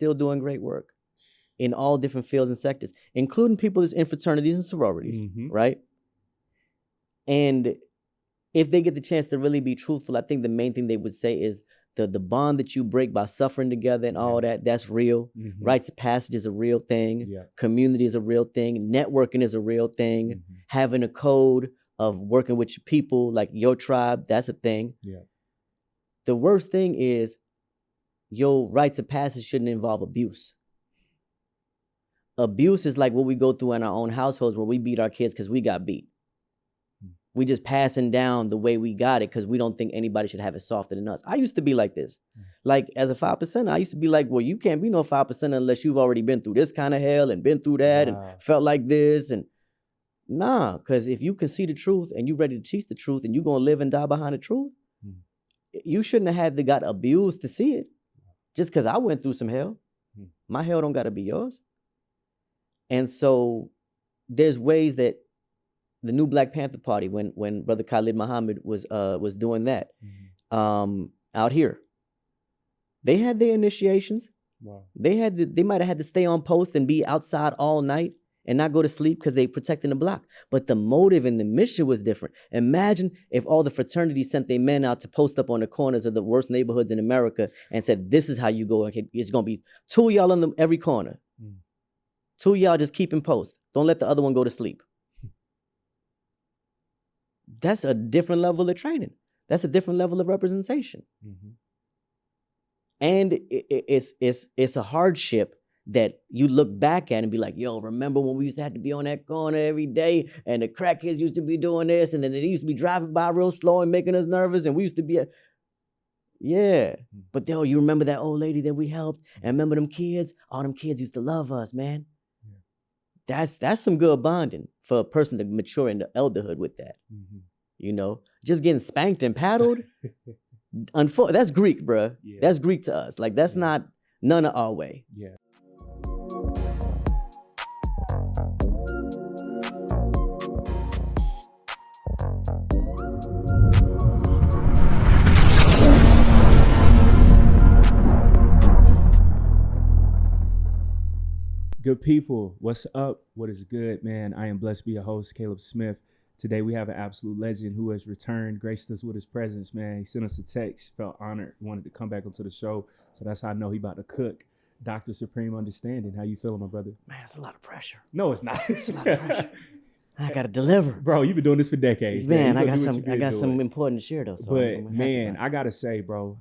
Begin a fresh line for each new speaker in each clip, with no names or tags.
still doing great work in all different fields and sectors, including people that's in fraternities and sororities, right? And if they get the chance to really be truthful, I think the main thing they would say is the bond that you break by suffering together and all that, that's real. Rites of passage is a real thing. Community is a real thing. Networking is a real thing. Having a code of working with your people, like your tribe, that's a thing. The worst thing is your rites of passage shouldn't involve abuse. Abuse is like what we go through in our own households where we beat our kids because we got beat. We just passing down the way we got it because we don't think anybody should have it softer than us. I used to be like this. Like as a 5%, I used to be like, well, you can't be no 5% unless you've already been through this kind of hell and been through that and felt like this. And nah, because if you can see the truth and you're ready to teach the truth and you're going to live and die behind the truth, you shouldn't have had to got abused to see it. Just because I went through some hell. My hell don't got to be yours. And so there's ways that the new Black Panther Party, when Brother Khalid Muhammad was doing that out here, they had their initiations. They might have had to stay on post and be outside all night and not go to sleep because they protecting the block. But the motive and the mission was different. Imagine if all the fraternities sent their men out to post up on the corners of the worst neighborhoods in America and said, this is how you go. It's going to be 2 of y'all on every corner. 2 of y'all just keep in post. Don't let the other one go to sleep. That's a different level of training. That's a different level of representation. And it's a hardship that you look back at and be like, yo, remember when we used to have to be on that corner every day and the crackheads used to be doing this and then they used to be driving by real slow and making us nervous and we used to be but yo, you remember that old lady that we helped and remember them kids? All them kids used to love us, man. That's some good bonding for a person to mature into elderhood with that. You know, just getting spanked and paddled. That's Greek, bro. That's Greek to us. Like that's not none of our way.
Good people, what's up? What is good, man? I am blessed to be your host, Caleb Smith. Today we have an absolute legend who has returned, graced us with his presence, man. He sent us a text, felt honored, wanted to come back onto the show. So that's how I know he about to cook. Dr. Supreme Understanding. How you feeling, my brother?
Man, it's a lot of pressure.
No, it's not.
It's a lot of pressure. I gotta deliver.
Bro, you've been doing this for decades.
Man, I got some important to share though. So
but man, I gotta say, bro,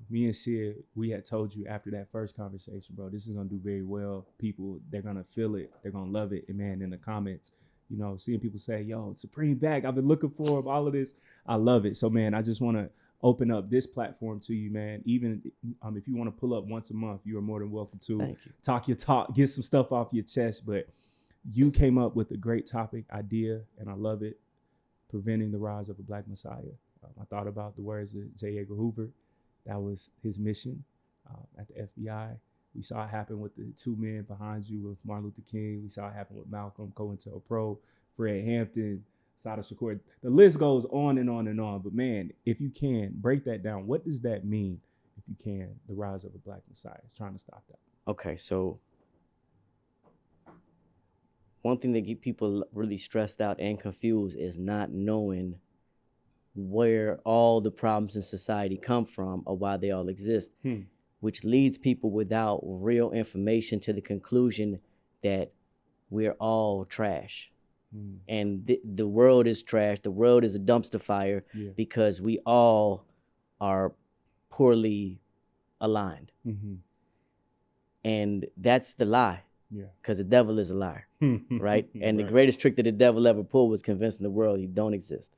me and Sid, we had told you after that first conversation, bro, this is gonna do very well. People, they're gonna feel it, they're gonna love it. And man, in the comments, you know, seeing people say, yo, Supreme back, I've been looking for him, all of this. I love it. So man, I just wanna open up this platform to you, man. Even if you want to pull up once a month, you are more than welcome to.
Thank you.
Talk your talk, get some stuff off your chest. But you came up with a great topic idea, and I love it. Preventing the rise of a Black Messiah. I thought about the words of J. Edgar Hoover. That was his mission at the FBI. We saw it happen with the 2 men behind you with Martin Luther King. We saw it happen with Malcolm, COINTELPRO, Fred Hampton, Sada Shakur. The list goes on and on and on. But man, if you can, break that down. What does that mean, if you can, the rise of a Black Messiah? Trying to stop that.
Okay, so one thing that get people really stressed out and confused is not knowing where all the problems in society come from or why they all exist, which leads people without real information to the conclusion that we're all trash. And the world is trash. The world is a dumpster fire because we all are poorly aligned. And that's the lie. Because the devil is a liar, right? And the greatest trick that the devil ever pulled was convincing the world he don't exist.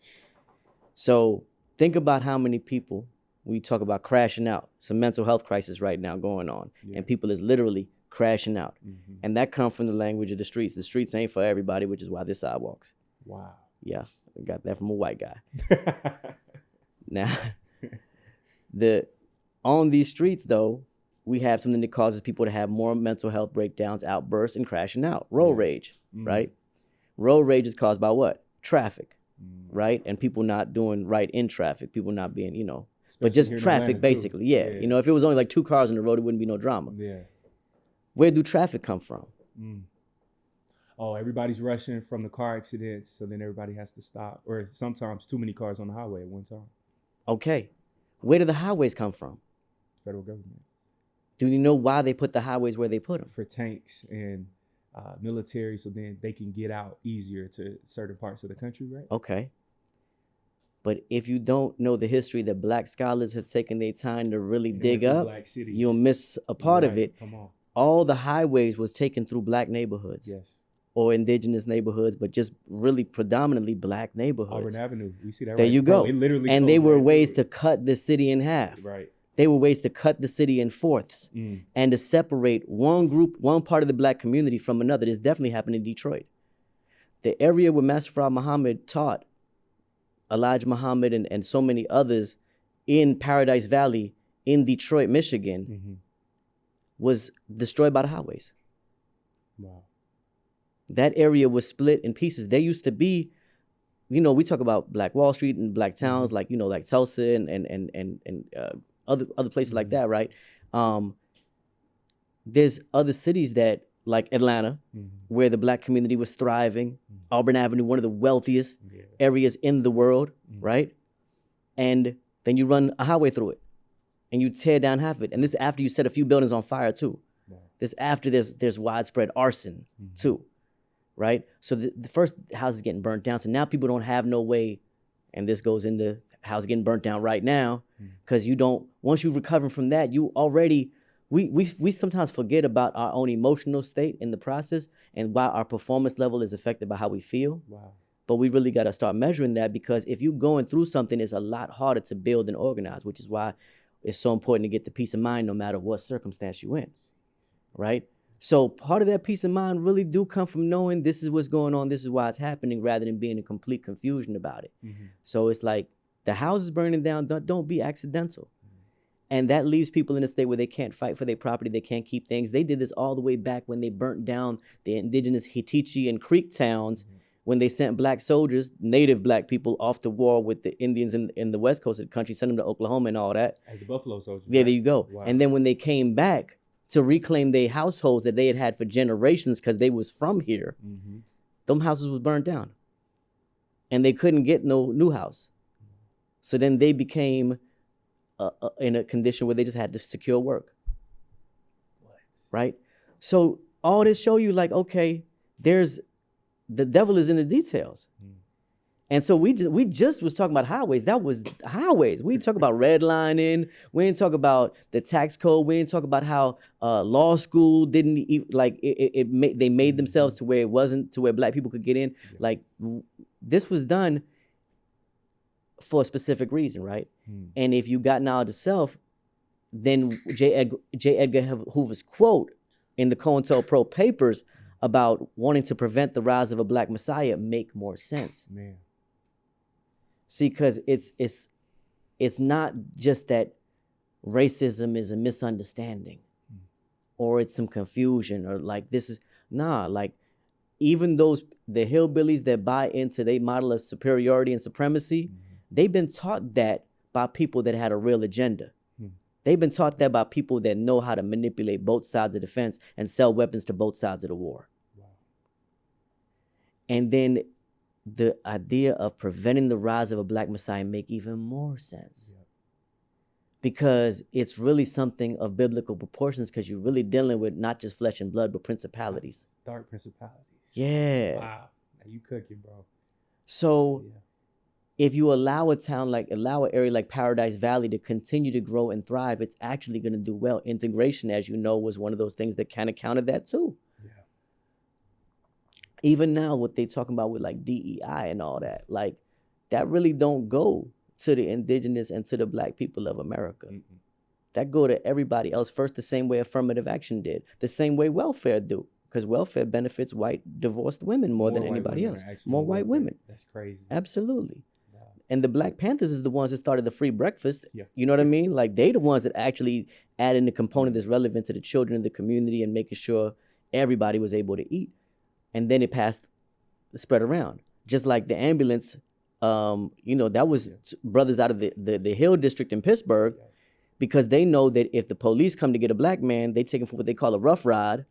So think about how many people, we talk about crashing out, some mental health crisis right now going on, and people is literally crashing out. And that comes from the language of the streets. The streets ain't for everybody, which is why there's sidewalks.
Wow.
Yeah, I got that from a white guy. Now, on these streets though, we have something that causes people to have more mental health breakdowns, outbursts, and crashing out. Road rage, right? Road rage is caused by what? Traffic, right? And people not doing right in traffic, people not being,
especially
but just traffic basically. Yeah. You know, if it was only like 2 cars on the road, it wouldn't be no drama. Where do traffic come from?
Oh, everybody's rushing from the car accidents, so then everybody has to stop. Or sometimes too many cars on the highway at one time.
Okay. Where do the highways come from?
Federal government.
Do you know why they put the highways where they put them?
For tanks and military, so then they can get out easier to certain parts of the country, right?
Okay. But if you don't know the history that black scholars have taken their time to really dig up, you'll miss a part of it.
Come on.
All the highways was taken through black neighborhoods.
Yes.
Or indigenous neighborhoods, but just really predominantly black neighborhoods.
Auburn Avenue, we see that.
There
right?
you go.
Bro, it literally
and they were
right
ways to cut the city in half.
Right.
They were ways to cut the city in fourths and to separate one group, one part of the black community from another. This definitely happened in Detroit. The area where Master Fard Muhammad taught, Elijah Muhammad and so many others in Paradise Valley in Detroit, Michigan, was destroyed by the highways.
Wow.
That area was split in pieces. There used to be, we talk about Black Wall Street and black towns like Tulsa and other places like that, right? There's other cities that, like Atlanta, where the black community was thriving. Auburn Avenue, one of the wealthiest areas in the world, right? And then you run a highway through it and you tear down half of it. And this is after you set a few buildings on fire too. This after there's widespread arson too, right? So the first house is getting burnt down. So now people don't have no way, and this goes into house getting burnt down right now, because once you recover from that, you already, we sometimes forget about our own emotional state in the process and why our performance level is affected by how we feel.
Wow.
But we really got to start measuring that, because if you're going through something, it's a lot harder to build and organize, which is why it's so important to get the peace of mind no matter what circumstance you're in, right? So part of that peace of mind really do come from knowing this is what's going on, this is why it's happening, rather than being in complete confusion about it. So it's like the house is burning down, don't be accidental. And that leaves people in a state where they can't fight for their property, they can't keep things. They did this all the way back when they burnt down the indigenous Hittite and Creek towns, when they sent black soldiers, native black people, off to war with the Indians in the west coast of the country, sent them to Oklahoma and all that.
As the Buffalo Soldiers.
Yeah,
right?
there you go.
Wow.
And then when they came back to reclaim their households that they had for generations, because they was from here, them houses was burned down. And they couldn't get no new house. So then they became in a condition where they just had to secure work. Right? So all this show you like, okay, the devil is in the details. And so we just was talking about highways. That was highways. We didn't talk about redlining. We didn't talk about the tax code. We didn't talk about how law school didn't they made themselves to where it wasn't to where black people could get in. Like this was done for a specific reason, right? And if you got knowledge of self, then J. Edgar Hoover's quote in the COINTELPRO papers about wanting to prevent the rise of a black messiah make more sense.
Man.
See, because it's not just that racism is a misunderstanding or it's some confusion or like this is, like even the hillbillies that buy into their model of superiority and supremacy, they've been taught that by people that had a real agenda. They've been taught that by people that know how to manipulate both sides of the fence and sell weapons to both sides of the war. Wow. And then the idea of preventing the rise of a black messiah make even more sense. Yeah. Because it's really something of biblical proportions, because you're really dealing with not just flesh and blood, but principalities.
Dark principalities.
Yeah.
Wow. Now you cooking, bro.
So if you allow an area like Paradise Valley to continue to grow and thrive, it's actually going to do well. Integration, as you know, was one of those things that kind of countered that too. Yeah. Even now, what they talking about with like DEI and all that, like that really don't go to the indigenous and to the black people of America. That go to everybody else first, the same way affirmative action did, the same way welfare do. Because welfare benefits white divorced women more than anybody else. More white women.
That's crazy.
Absolutely. And the Black Panthers is the ones that started the free breakfast. Yeah. You know what I mean? Like they the ones that actually add in the component that's relevant to the children in the community and making sure everybody was able to eat. And then it spread around. Just like the ambulance, that was brothers out of the Hill District in Pittsburgh. because they know that if the police come to get a black man, they take him for what they call a rough ride.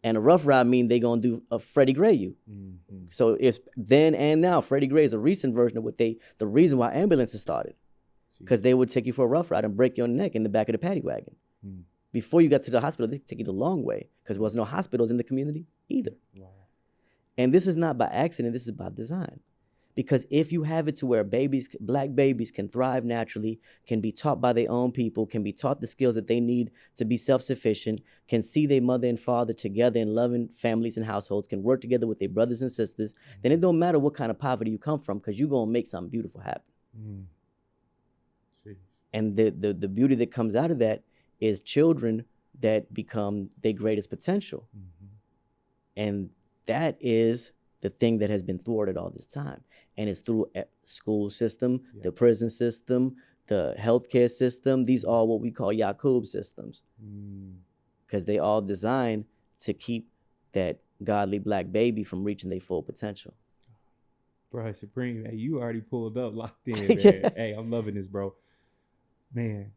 And a rough ride mean they gonna do a Freddie Gray you. Mm-hmm. So it's then and now, Freddie Gray is a recent version of the reason why ambulances started. Because they would take you for a rough ride and break your neck in the back of the paddy wagon. Mm. Before you got to the hospital, they take you the long way because there was no hospitals in the community either. Wow. And this is not by accident, this is by design. Because if you have it to where black babies can thrive naturally, can be taught by their own people, can be taught the skills that they need to be self-sufficient, can see their mother and father together in loving families and households, can work together with their brothers and sisters, then it don't matter what kind of poverty you come from because you're going to make something beautiful happen. Mm. And the beauty that comes out of that is children that become their greatest potential. Mm-hmm. And that is the thing that has been thwarted all this time. And it's through school system, the prison system, the healthcare system. These are what we call Yakub systems. Because they all designed to keep that godly black baby from reaching their full potential.
Bro, Supreme, hey, you already pulled up, locked in, man. Hey, I'm loving this, bro. Man,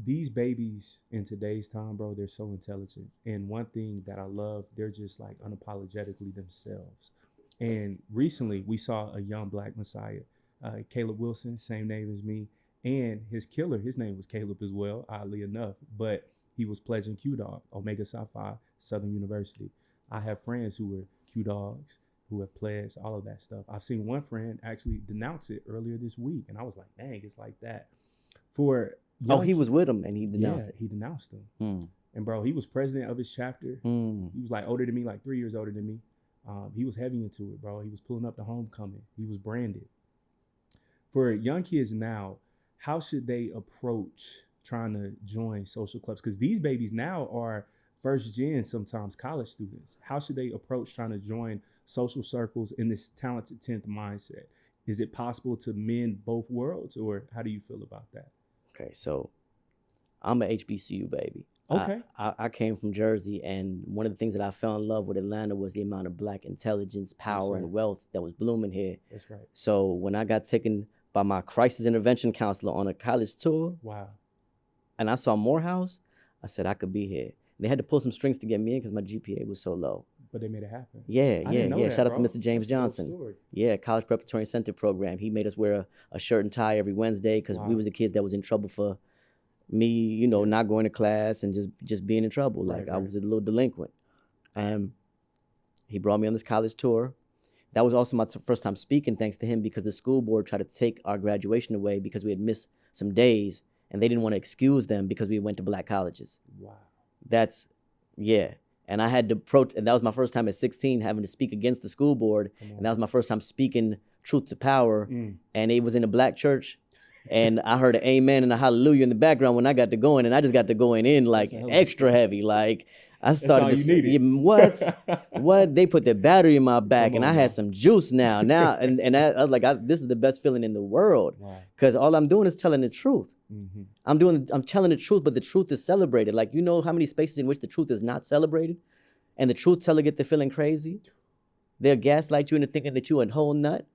these babies in today's time, bro, they're so intelligent. And one thing that I love, they're just like unapologetically themselves. And recently we saw a young black messiah, Caleb Wilson, same name as me. And his killer, his name was Caleb as well, oddly enough. But he was pledging Q-Dog, Omega Psi Phi, Southern University. I have friends who were Q-Dogs, who have pledged all of that stuff. I've seen one friend actually denounce it earlier this week. And I was like, dang, it's like that.
He was with him and he denounced it.
He denounced him. And bro, he was president of his chapter. He was like older than me, like 3 years older than me. He was heavy into it, bro. He was pulling up the homecoming. He was branded. For young kids now, how should they approach trying to join social clubs? Because these babies now are first gen, sometimes college students. How should they approach trying to join social circles in this talented 10th mindset? Is it possible to mend both worlds, or how do you feel about that?
Okay, so I'm an HBCU baby.
Okay.
I came from Jersey, and one of the things that I fell in love with Atlanta was the amount of black intelligence, power, and wealth that was blooming here.
That's right.
So when I got taken by my crisis intervention counselor on a college tour,
wow,
and I saw Morehouse, I said I could be here. They had to pull some strings to get me in because my GPA was so low.
But they made it happen.
Yeah.
That,
Shout out
bro.
to Mr. James Johnson. Yeah, College Preparatory Incentive Program. He made us wear a shirt and tie every Wednesday because we was the kids that was in trouble for me, not going to class and just being in trouble. Like I was a little delinquent. He brought me on this college tour. That was also my first time speaking, thanks to him, because the school board tried to take our graduation away because we had missed some days and they didn't want to excuse them because we went to black colleges. Wow. And I had to and that was my first time at 16 having to speak against the school board. And that was my first time speaking truth to power. And it was in a black church. And I heard an amen and a hallelujah in the background when I got to going. And I just got to going in like extra heavy. Like I started
to say,
what? They put the battery in my back and I had some juice now. And I was like, this is the best feeling in the world. Because all I'm doing is telling the truth. Mm-hmm. I'm telling the truth, but the truth is celebrated. Like, you know how many spaces in which the truth is not celebrated? And the truth teller get to feeling crazy? They'll gaslight you into thinking that you a whole nut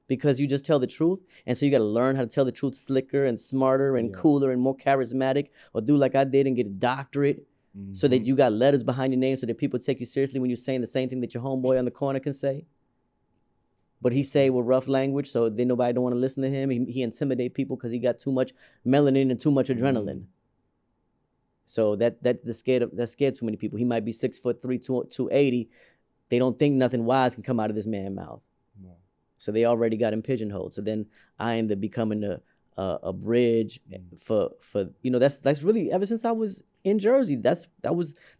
because you just tell the truth. And so you got to learn how to tell the truth slicker and smarter and cooler and more charismatic, or do like I did and get a doctorate so that you got letters behind your name so that people take you seriously when you're saying the same thing that your homeboy on the corner can say. But he say with rough language, so then nobody don't want to listen to him. He intimidate people because he got too much melanin and too much adrenaline. So that's scared too many people. He might be 6'3", 280. They don't think nothing wise can come out of this man's mouth. No. So they already got him pigeonholed. So then I ended up becoming a bridge for that's really ever since I was in Jersey.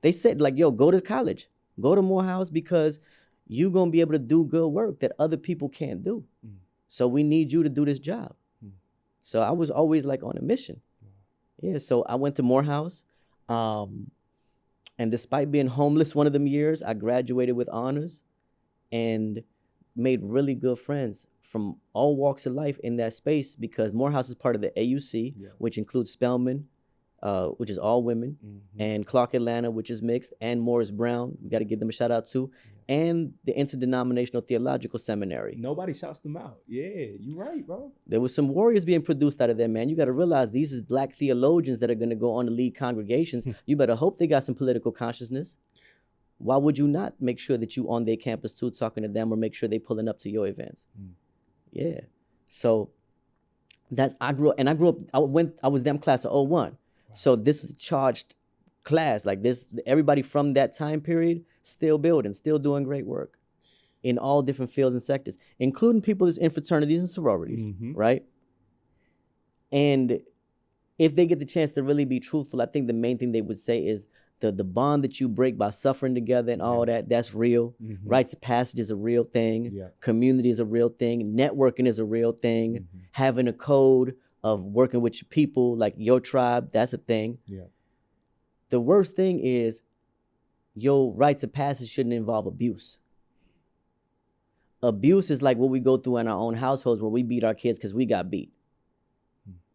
They said like, yo, go to college, go to Morehouse because you're gonna be able to do good work that other people can't do. So we need you to do this job. So I was always like on a mission. Yeah, so I went to Morehouse. And despite being homeless one of them years, I graduated with honors and made really good friends from all walks of life in that space because Morehouse is part of the AUC, which includes Spelman, which is all women, and Clark Atlanta, which is mixed, and Morris Brown, we got to give them a shout out too, and the Interdenominational Theological Seminary.
Nobody shouts them out. Yeah, you're right, bro.
There was some warriors being produced out of there, man. You got to realize these is black theologians that are going to go on to lead congregations. You better hope they got some political consciousness. Why would you not make sure that you on their campus too, talking to them, or make sure they pulling up to your events? Yeah. So I was them class of 01. Wow. So this was a charged class. Like this, everybody from that time period still building, still doing great work in all different fields and sectors, including people that's in fraternities and sororities, right? And if they get the chance to really be truthful, I think the main thing they would say is the bond that you break by suffering together and all that's real. Rites of passage is a real thing. Community is a real thing. Networking is a real thing. Having a code of working with your people, like your tribe, that's a thing. The worst thing is your rites of passage shouldn't involve abuse. Abuse is like what we go through in our own households where we beat our kids because we got beat.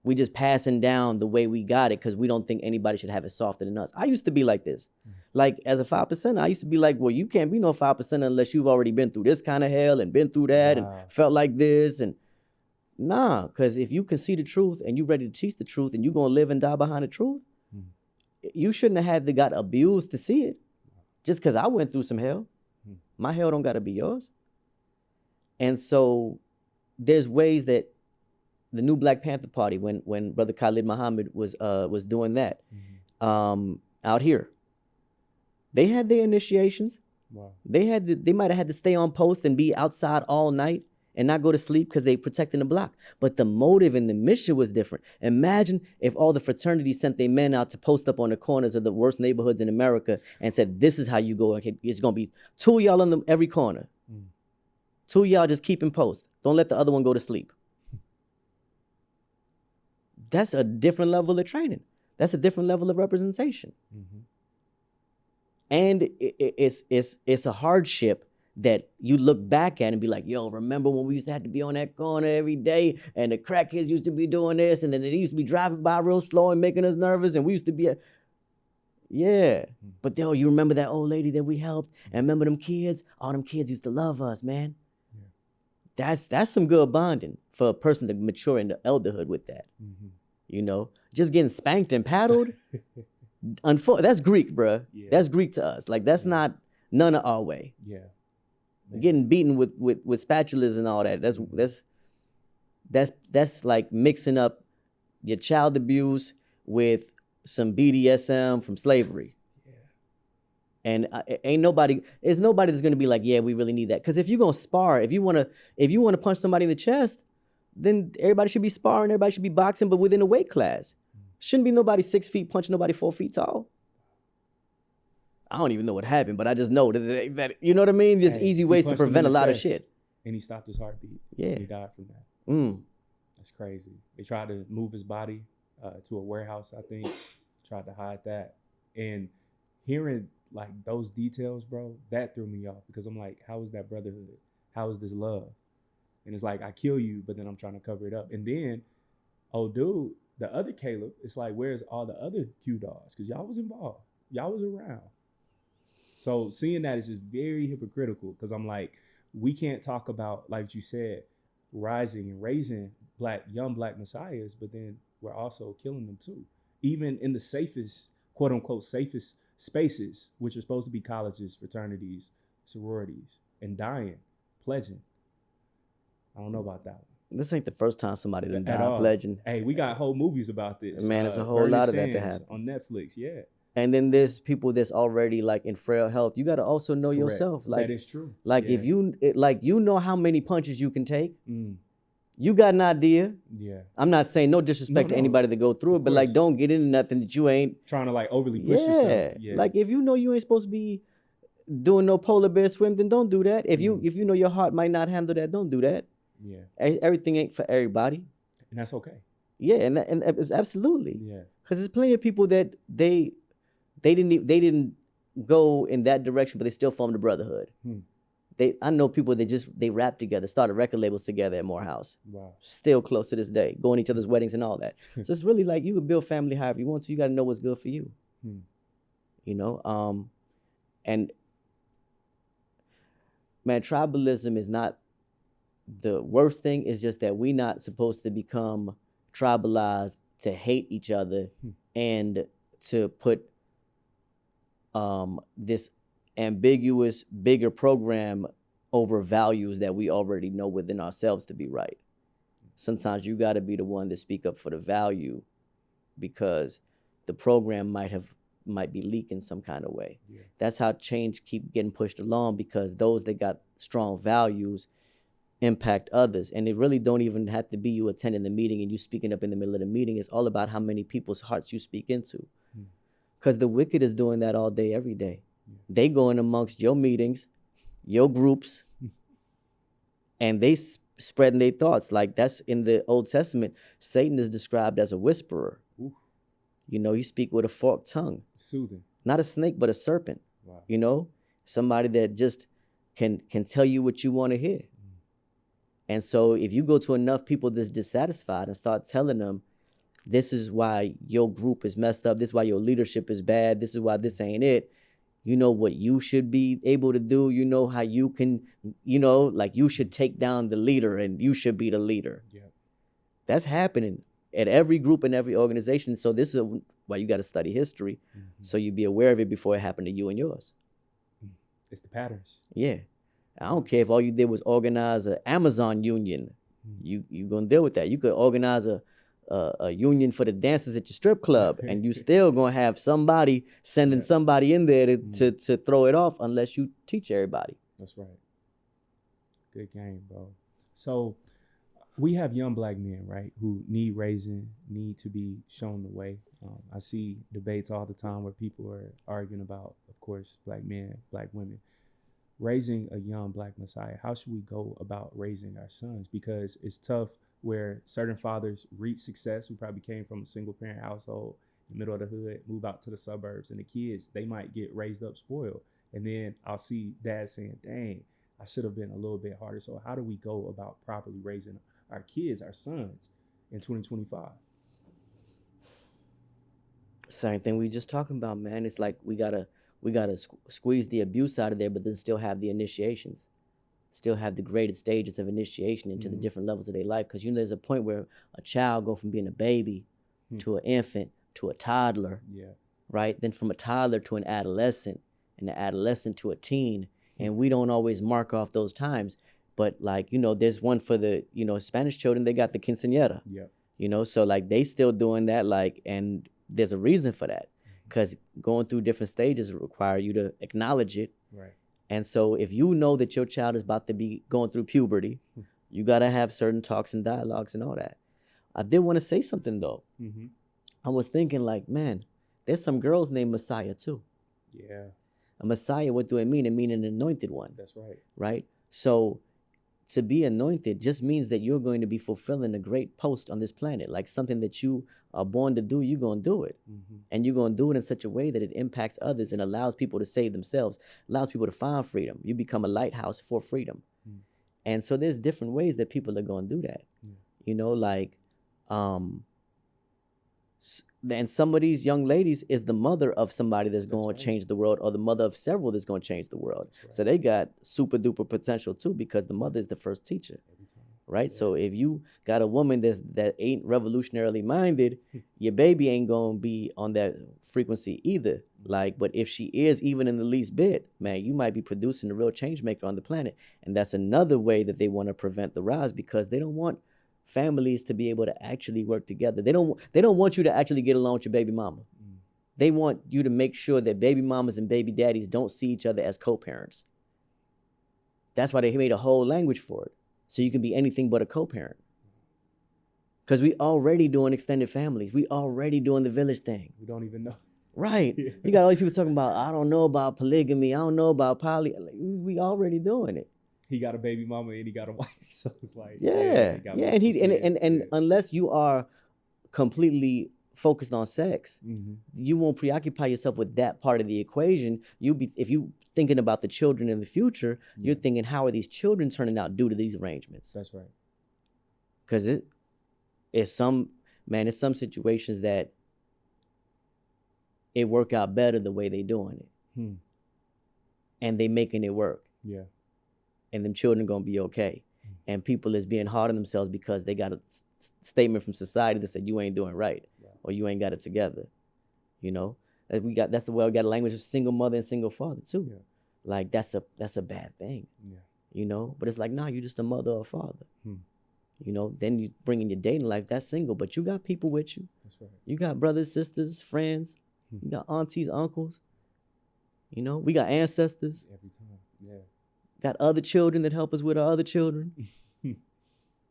We just passing down the way we got it because we don't think anybody should have it softer than us. I used to be like this. Like as a 5%, I used to be like, well, you can't be no 5% unless you've already been through this kind of hell and been through that and felt like this. And nah, because if you can see the truth and you're ready to teach the truth and you're going to live and die behind the truth, you shouldn't have had to got abused to see it. Just because I went through some hell. My hell don't got to be yours. And so there's ways that the new Black Panther Party, when Brother Khalid Muhammad was doing that out here, they had their initiations. Wow. They might have had to stay on post and be outside all night and not go to sleep because they protecting the block. But the motive and the mission was different. Imagine if all the fraternities sent their men out to post up on the corners of the worst neighborhoods in America and said, this is how you go. It's going to be 2 of y'all on every corner. 2 of y'all just keep in post. Don't let the other one go to sleep. That's a different level of training. That's a different level of representation. And it's a hardship that you look back at and be like, yo, remember when we used to have to be on that corner every day and the crackheads used to be doing this and then they used to be driving by real slow and making us nervous and we used to be but yo, you remember that old lady that we helped and remember them kids? All them kids used to love us, man. That's some good bonding for a person to mature into elderhood with that. You know, just getting spanked and paddled. That's Greek, bruh. That's Greek to us. Like that's not none of our way. Getting beaten with spatulas and all that. That's like mixing up your child abuse with some BDSM from slavery. And there's nobody that's gonna be like, yeah, we really need that. Because if you're gonna spar, if you wanna punch somebody in the chest, then everybody should be sparring, everybody should be boxing, but within a weight class. Shouldn't be nobody 6 feet punching nobody 4 feet tall. I don't even know what happened, but I just know that you know what I mean? There's easy ways to prevent a lot of shit.
And he stopped his heartbeat.
Yeah.
He died from that. That's crazy. They tried to move his body to a warehouse, I think. Tried to hide that. And hearing like those details, bro, that threw me off because I'm like, how is that brotherhood? How is this love? And it's like, I kill you, but then I'm trying to cover it up. And then, oh, dude, the other Caleb, it's like, where's all the other Q dogs? Because y'all was involved. Y'all was around. So seeing that is just very hypocritical because I'm like, we can't talk about, like you said, rising and raising young black messiahs, but then we're also killing them too. Even in the safest, quote unquote, safest spaces, which are supposed to be colleges, fraternities, sororities, and dying, pledging. I don't know about that one.
This ain't the first time somebody done died pledging.
Hey, we got whole movies about this.
Man, there's a whole lot of that to happen.
On Netflix, yeah.
And then there's people that's already like in frail health. You got to also know yourself. Like,
that is true.
Like if you know how many punches you can take. You got an idea. Yeah. I'm not saying no disrespect to anybody that go through it, but like don't get into nothing that you ain't
trying to like overly push yourself.
Yeah. Like if you know you ain't supposed to be doing no polar bear swim, then don't do that. If you know your heart might not handle that, don't do that. Yeah. Everything ain't for everybody.
And that's okay.
Yeah, and it's absolutely. Yeah. Because there's plenty of people that they didn't go in that direction, but they still formed a brotherhood. I know people that they rap together, started record labels together at Morehouse.
Wow.
Still close to this day, going to each other's weddings and all that. So it's really like you can build family however you want to. You got to know what's good for you. You know, and man, tribalism is not the worst thing. It's just that we're not supposed to become tribalized to hate each other and to put this ambiguous, bigger program over values that we already know within ourselves to be right. Sometimes you got to be the one to speak up for the value, because the program might be leaking some kind of way. Yeah. That's how change keep getting pushed along, because those that got strong values impact others. And it really don't even have to be you attending the meeting and you speaking up in the middle of the meeting. It's all about how many people's hearts you speak into. Because the wicked is doing that all day, every day. They go in amongst your meetings, your groups, and they spreading their thoughts. Like, that's in the Old Testament. Satan is described as a whisperer. Ooh. You know, you speak with a forked tongue. Soothing. Not a snake, but a serpent. Wow. You know, somebody that just can tell you what you want to hear. And so if you go to enough people that's dissatisfied and start telling them, this is why your group is messed up, this is why your leadership is bad, this is why this ain't it, you know what you should be able to do, you know how you can, you know, like you should take down the leader and you should be the leader. Yeah. That's happening at every group and every organization. So this is why you got to study history, so you be aware of it before it happened to you and yours.
It's the patterns.
Yeah. I don't care if all you did was organize an Amazon union. You gonna deal with that. You could organize a union for the dancers at your strip club, and you still gonna have somebody sending somebody in there to throw it off, unless you teach everybody.
That's right. Good game, bro. So we have young black men, right, who need raising, need to be shown the way. I see debates all the time where people are arguing about, of course, black men, black women. Raising a young black Messiah, how should we go about raising our sons? Because it's tough where certain fathers reach success who probably came from a single parent household in the middle of the hood, move out to the suburbs, and the kids, they might get raised up spoiled. And then I'll see dad saying, dang, I should have been a little bit harder. So how do we go about properly raising our kids, our sons, in 2025?
Same thing we just talking about, man. It's like we gotta squeeze the abuse out of there, but then still have the initiations, still have the graded stages of initiation into the different levels of their life. Because you know, there's a point where a child go from being a baby to an infant to a toddler, right? Then from a toddler to an adolescent, and an adolescent to a teen. And we don't always mark off those times. But like, you know, there's one for the, you know, Spanish children, they got the quinceañera. You know, so like they still doing that, like, and there's a reason for that. Because going through different stages require you to acknowledge it. Right. And so if you know that your child is about to be going through puberty, you got to have certain talks and dialogues and all that. I did want to say something, though. I was thinking, like, man, there's some girls named Messiah, too. Yeah. A Messiah, what do it mean? It means an anointed one.
That's right.
Right? So to be anointed just means that you're going to be fulfilling a great post on this planet. Like something that you are born to do, you're going to do it. And you're going to do it in such a way that it impacts others and allows people to save themselves, allows people to find freedom. You become a lighthouse for freedom. And so there's different ways that people are going to do that. You know, like, and some of these young ladies is the mother of somebody that's going to change the world, or the mother of several that's going to change the world. So they got super duper potential too, because the mother is the first teacher. Right? So if you got a woman that ain't revolutionarily minded, your baby ain't going to be on that frequency either. Like, but if she is even in the least bit, man, you might be producing a real change maker on the planet. And that's another way that they want to prevent the rise, because they don't want families to be able to actually work together. They don't want you to actually get along with your baby mama. They want you to make sure that baby mamas and baby daddies don't see each other as co-parents. That's why they made a whole language for it. So you can be anything but a co-parent. Because we already doing extended families. We already doing the village thing.
We don't even know.
Right. You got all these people talking about, I don't know about polygamy. I don't know about poly. Like, we already doing it.
He got a baby mama and he got a wife. So it's like,
and unless you are completely focused on sex, you won't preoccupy yourself with that part of the equation. If you thinking about the children in the future, you're thinking, how are these children turning out due to these arrangements?
That's right.
Because it's some situations that it work out better the way they doing it. And they making it work.
Yeah.
And them children gonna be okay. And people is being hard on themselves because they got a statement from society that said you ain't doing right, or you ain't got it together. You know, that's the way we got a language of single mother and single father too. Yeah. Like that's a bad thing. Yeah. You know, but it's like, nah, you just a mother or a father. You know, then you bring in your dating life, that's single, but you got people with you. That's right. You got brothers, sisters, friends. You got aunties, uncles. You know, we got ancestors. Every time, yeah. Got other children that help us with our other children.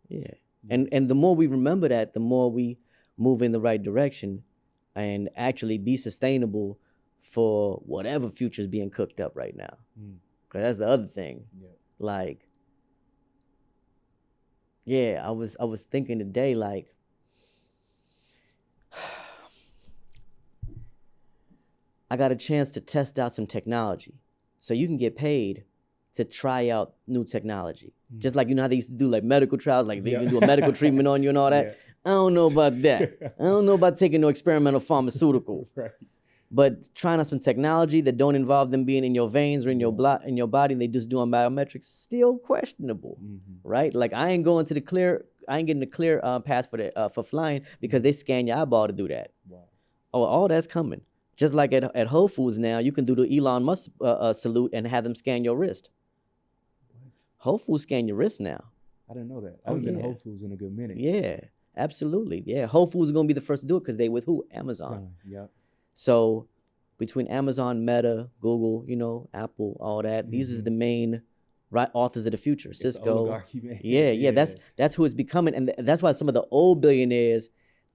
Yeah. And the more we remember that, the more we move in the right direction and actually be sustainable for whatever future is being cooked up right now. Because that's the other thing. Yeah. Like, yeah, I was thinking today, like, I got a chance to test out some technology. So you can get paid to try out new technology. Just like, you know how they used to do like medical trials, like they can do a medical treatment on you and all that. Yeah. I don't know about that. I don't know about taking no experimental pharmaceutical. Right. But trying out some technology that don't involve them being in your veins or in your body, and they just doing biometrics, still questionable, right? Like I ain't getting the clear pass for flying because they scan your eyeball to do that. Wow. Oh, all that's coming. Just like at Whole Foods now, you can do the Elon Musk salute and have them scan your wrist. What? Whole Foods scan your wrist now.
I didn't know that. I haven't been to Whole Foods in a good minute.
Yeah, absolutely. Yeah, Whole Foods is going to be the first to do it because they with who? Amazon. Yeah. So between Amazon, Meta, Google, you know, Apple, all that, these is the main authors of the future. It's Cisco. Yeah. That's who it's becoming. And that's why some of the old billionaires,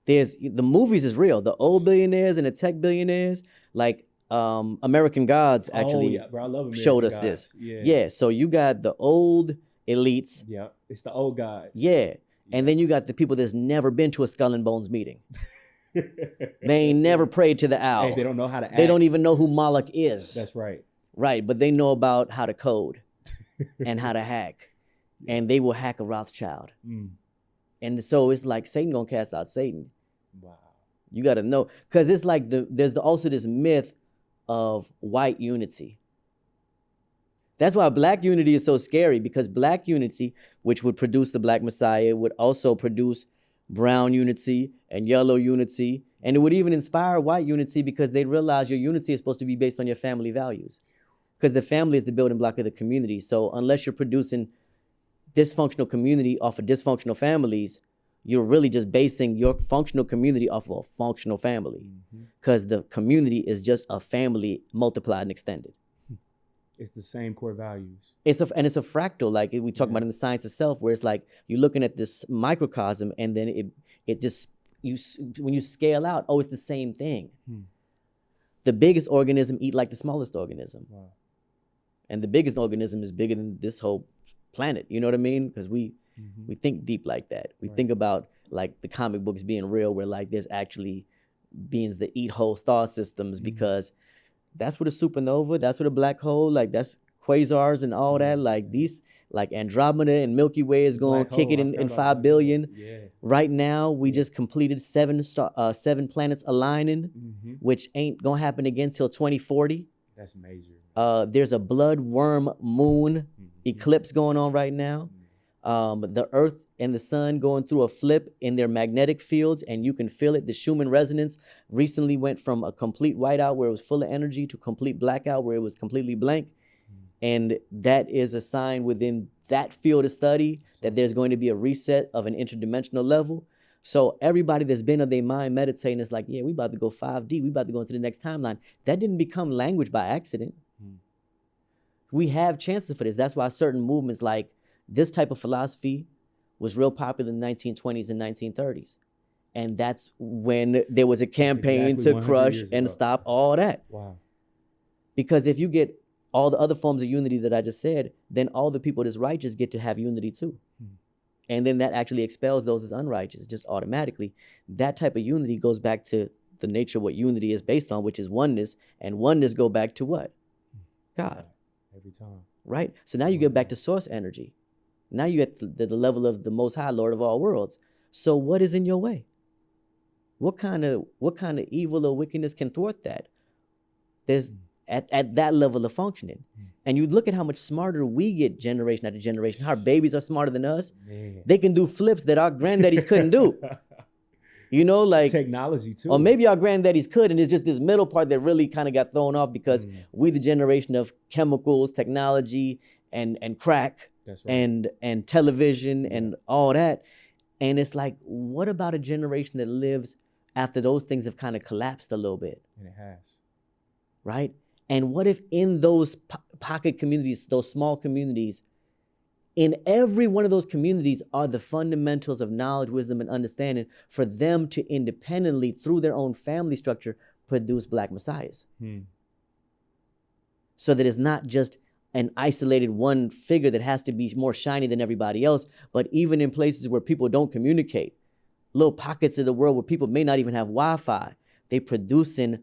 the movies is real. The old billionaires and the tech billionaires, like American Gods actually
bro, I love
showed us this. Yeah. So you got the old elites.
Yeah, it's the old guys.
Yeah. And then you got the people that's never been to a Skull and Bones meeting. They ain't never prayed to the owl.
Hey, they don't know how to act.
They don't even know who Moloch is.
That's right.
Right, but they know about how to code and how to hack. And they will hack a Rothschild. And so it's like Satan gonna cast out Satan. Wow. You gotta know. Because it's like there's also this myth of white unity. That's why black unity is so scary, because black unity, which would produce the Black Messiah, would also produce brown unity and yellow unity. And it would even inspire white unity, because they realize your unity is supposed to be based on your family values. Because the family is the building block of the community. So unless you're producing dysfunctional community off of dysfunctional families, you're really just basing your functional community off of a functional family. Because the community is just a family multiplied and extended.
It's the same core values.
It's a fractal, like we talk about in the science of self, where it's like you're looking at this microcosm, and then it just, when you scale out, it's the same thing. The biggest organism eat like the smallest organism. Wow. And the biggest organism is bigger than this whole planet. You know what I mean? Because we think deep like that. We think about like the comic books being real, where like there's actually beings that eat whole star systems, because that's what a supernova, that's what a black hole, like that's quasars and all that. Like these, like Andromeda and Milky Way is going to kick it in 5 billion. Yeah. Right now, we just completed 7 planets aligning, which ain't going to happen again till 2040.
That's major.
There's a blood worm moon eclipse going on right now. The Earth and the sun going through a flip in their magnetic fields, and you can feel it. The Schumann resonance recently went from a complete whiteout where it was full of energy to complete blackout where it was completely blank. And that is a sign within that field of study that there's going to be a reset of an interdimensional level. So everybody that's been on their mind meditating is like, yeah, we about to go 5D. We about to go into the next timeline. That didn't become language by accident. We have chances for this. That's why certain movements like this type of philosophy was real popular in the 1920s and 1930s. And that's when there was a campaign to crush and stop all that. Wow. Because if you get all the other forms of unity that I just said, then all the people that's righteous get to have unity too. And then that actually expels those as unrighteous, just automatically. That type of unity goes back to the nature of what unity is based on, which is oneness. And oneness go back to what? God.
Every time.
Right? So now you get back to source energy. Now you at the level of the Most High, Lord of all worlds. So what is in your way? What kind of evil or wickedness can thwart that? There's at that level of functioning. And you look at how much smarter we get generation after generation. Our babies are smarter than us.
Man.
They can do flips that our granddaddies couldn't do. You know, like
technology too.
Or maybe our granddaddies could, and it's just this middle part that really kind of got thrown off because we the generation of chemicals, technology, and crack,
that's right.
and television and all that. And it's like, what about a generation that lives after those things have kind of collapsed a little bit?
And it has.
Right? And what if in those pocket communities, those small communities, in every one of those communities are the fundamentals of knowledge, wisdom, and understanding for them to independently, through their own family structure, produce Black messiahs. So that it's not just an isolated one figure that has to be more shiny than everybody else, but even in places where people don't communicate, little pockets of the world where people may not even have Wi-Fi, they producing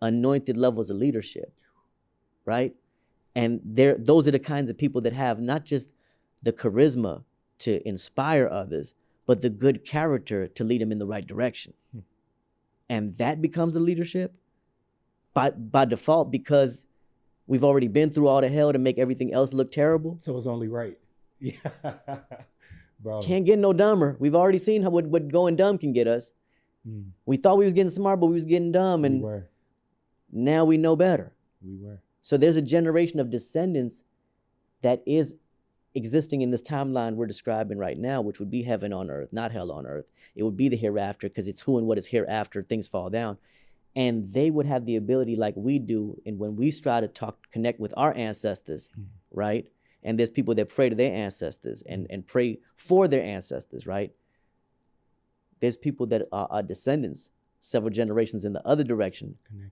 anointed levels of leadership, right? And those are the kinds of people that have not just the charisma to inspire others, but the good character to lead them in the right direction. And that becomes the leadership by default, because we've already been through all the hell to make everything else look terrible.
So it's only right. Yeah. Bro.
Can't get no dumber. We've already seen what going dumb can get us. We thought we was getting smart, but we was getting dumb, and now we know better.
We were.
So there's a generation of descendants that is existing in this timeline we're describing right now, which would be heaven on earth, not hell on earth. It would be the hereafter, because it's who and what is hereafter, things fall down. And they would have the ability like we do, and when we try to connect with our ancestors, right? And there's people that pray to their ancestors and pray for their ancestors, right? There's people that are descendants several generations in the other direction.
Connected.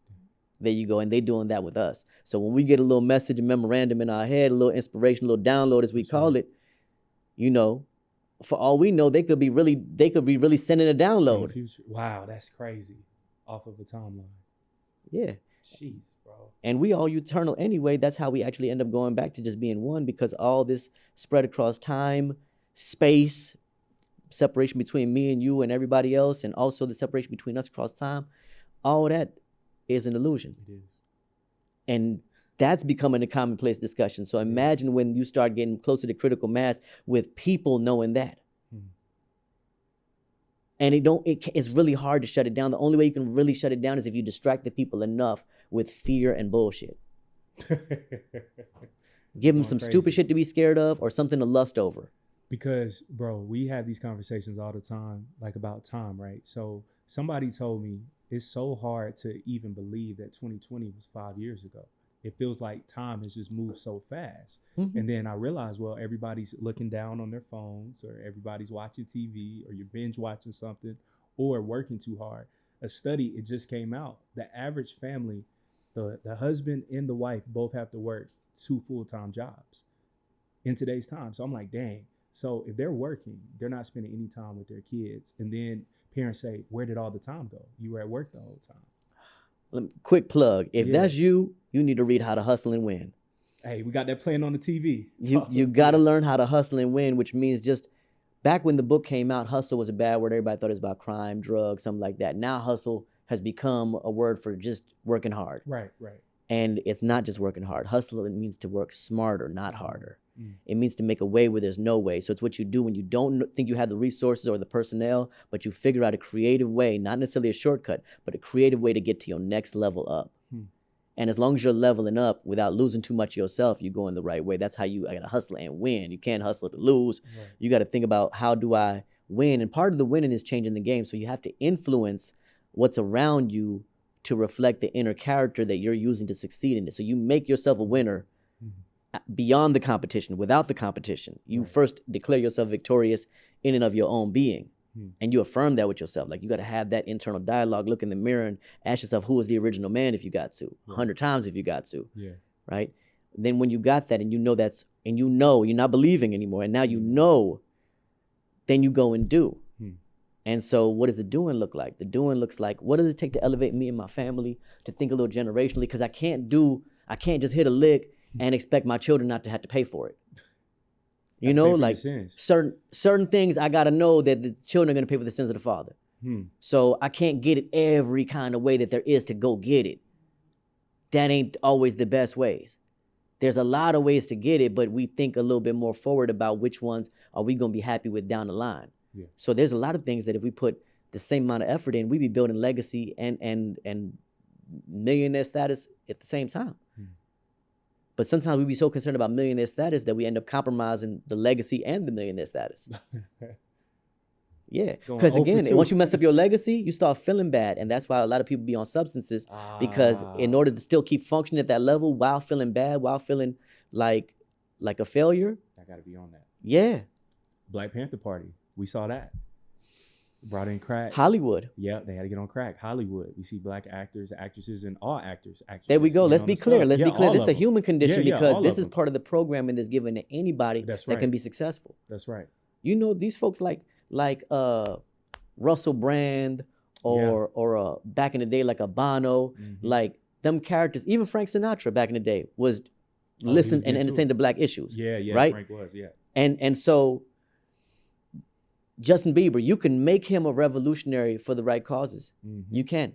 There you go. And they doing that with us. So when we get a little message, a memorandum in our head, a little inspiration, a little download, as we call it, you know, for all we know, they could be really sending a download.
Wow, that's crazy. Off of a timeline.
Yeah.
Jeez, bro.
And we all eternal anyway. That's how we actually end up going back to just being one, because all this spread across time, space, separation between me and you and everybody else, and also the separation between us across time, all that is an illusion.
It is. And
that's becoming a commonplace discussion. So imagine when you start getting closer to critical mass with people knowing that. And it's really hard to shut it down. The only way you can really shut it down is if you distract the people enough with fear and bullshit. Give them some stupid shit to be scared of or something to lust over.
Because, bro, we have these conversations all the time, like about time, right? So somebody told me it's so hard to even believe that 2020 was 5 years ago. It feels like time has just moved so fast. And then I realized, well, everybody's looking down on their phones, or everybody's watching TV, or you're binge watching something, or working too hard. A study, it just came out. The average family, the husband and the wife both have to work 2 full-time jobs in today's time. So I'm like, dang. So if they're working, they're not spending any time with their kids. And then parents say, where did all the time go? You were at work the whole time.
Quick plug. If that's you need to read How to Hustle and Win.
Hey, we got that playing on the TV.
You got to learn how to hustle and win, which means just back when the book came out, hustle was a bad word. Everybody thought it was about crime, drugs, something like that. Now hustle has become a word for just working hard.
Right.
And it's not just working hard. Hustle, it means to work smarter, not harder. It means to make a way where there's no way. So it's what you do when you don't think you have the resources or the personnel, but you figure out a creative way, not necessarily a shortcut, but a creative way to get to your next level up. And as long as you're leveling up without losing too much of yourself, you're going the right way. That's how I got to hustle and win. You can't hustle to lose. Right. You got to think about, how do I win? And part of the winning is changing the game. So you have to influence what's around you to reflect the inner character that you're using to succeed in it. So you make yourself a winner beyond the competition, without the competition. You first declare yourself victorious in and of your own being. And you affirm that with yourself. Like, you got to have that internal dialogue, look in the mirror and ask yourself, who is the original man if you got to, 100 times if you got to, right? Then when you got that and you know you're not believing anymore, and now you know then you go and do. And so what does the doing look like? The doing looks like, what does it take to elevate me and my family, to think a little generationally? Because I can't just hit a lick and expect my children not to have to pay for it. You know, like certain things I got to know that the children are going to pay for the sins of the father. So I can't get it every kind of way that there is to go get it. That ain't always the best ways. There's a lot of ways to get it, but we think a little bit more forward about which ones are we going to be happy with down the line. Yeah. So there's a lot of things that if we put the same amount of effort in, we be building legacy and millionaire status at the same time. But sometimes we be so concerned about millionaire status that we end up compromising the legacy and the millionaire status. Yeah, because again, once you mess up your legacy, you start feeling bad. And that's why a lot of people be on substances, because in order to still keep functioning at that level while feeling bad, while feeling like a failure.
I got to be on that.
Yeah.
Black Panther Party. We saw that. Brought in crack.
Hollywood.
Yeah, they had to get on crack. Hollywood. We see black actors, actresses, and all actresses.
There we go. Let's be clear. Let's be clear. This is a human condition because this is part of the programming that's given to anybody that can be successful.
That's right.
You know, these folks like Russell Brand or back in the day like a Bono, like them characters, even Frank Sinatra back in the day was listen and entertain the black issues.
Yeah,
right?
Frank was, yeah.
And so Justin Bieber, you can make him a revolutionary for the right causes. You can